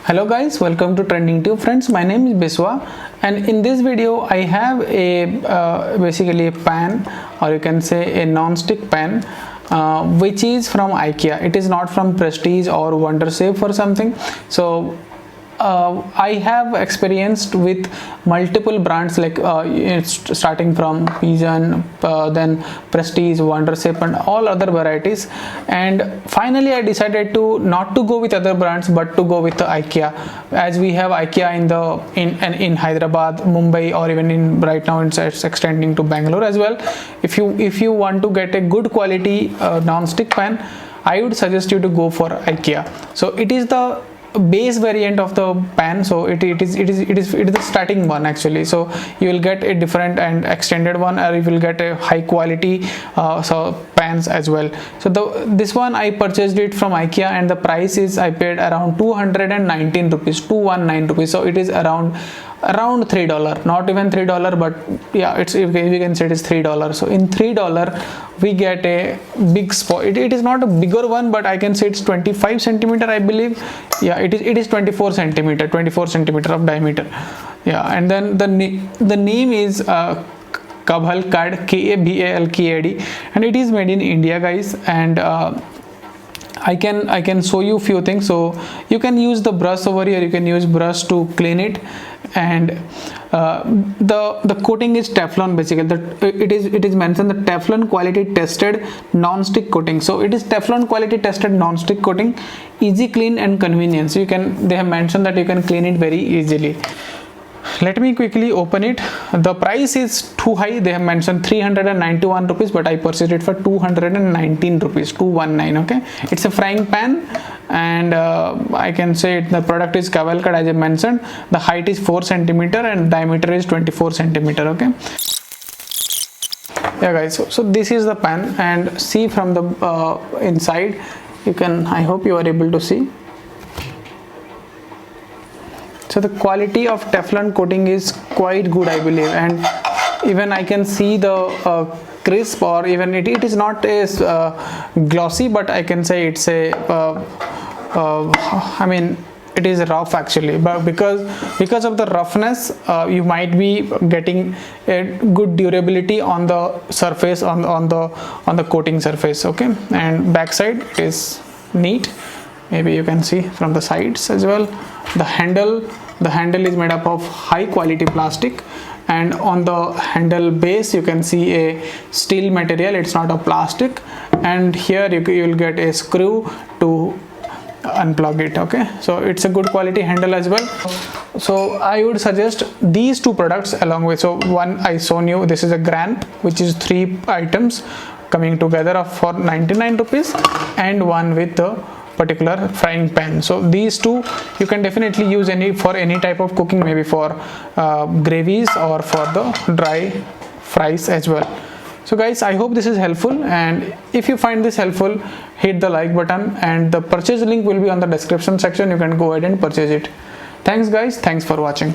Hello guys, welcome to Trending Tube. Friends, my name is Biswa, and in this video I have a basically a pan, or you can say a non-stick pan, which is from IKEA. It is not from Prestige or Wondersafe or something. So I have experienced with multiple brands like starting from Pigeon, then Prestige, Wondersafe and all other varieties, and finally I decided to not to go with other brands but to go with the IKEA, as we have IKEA in Hyderabad, Mumbai, or even in right now it's extending to Bangalore as well. If you want to get a good quality non-stick pan, I would suggest you to go for IKEA. So it is the base variant of the pan, so it is the starting one actually. So you will get a different and extended one, or you will get a high quality pans as well. So this one I purchased it from IKEA, and the price is I paid around 219 rupees, 219 rupees. So it is around $3, not even $3, but yeah, it's, we can say it is $3. So in $3 we get a big spot. It is not a bigger one, but I can say it's 25 centimeter, I believe. Yeah, it is 24 centimeter of diameter. Yeah, and then the name is Kavalkad, KAVALKAD, and it is made in India, guys. And I can show you few things. So you can use the brush over here, you can use brush to clean it, and the coating is Teflon. Basically it is mentioned the Teflon quality tested non-stick coating. So it is Teflon quality tested non-stick coating, easy clean and convenience. They have mentioned that you can clean it very easily. Let me quickly open it. The price is too high. They have mentioned 391 rupees, but I purchased it for 219 rupees, 219. Okay, it's a frying pan, and I can say the product is Kavalkad, as I mentioned. The height is 4 centimeter and diameter is 24 centimeter. Okay, yeah guys, so this is the pan, and see from the inside, you can, I hope you are able to see. So the quality of Teflon coating is quite good, I believe, and even I can see the crisp, or even it is not as glossy, but I can say it's a I mean it is rough actually, but because of the roughness you might be getting a good durability on the surface, on the coating surface. Okay, and backside it is neat. Maybe you can see from the sides as well. The handle is made up of high quality plastic, and on the handle base you can see a steel material. It's not a plastic, and here you will get a screw to unplug it. Okay, so it's a good quality handle as well. So I would suggest these two products along with, so one I shown you, this is a Gran, which is 3 items coming together for 99 rupees, and one with the particular frying pan. So these two you can definitely use for any type of cooking, maybe for gravies or for the dry fries as well. So guys, I hope this is helpful, and if you find this helpful, hit the like button, and the purchase link will be on the description section. You can go ahead and purchase it. Thanks guys, thanks for watching.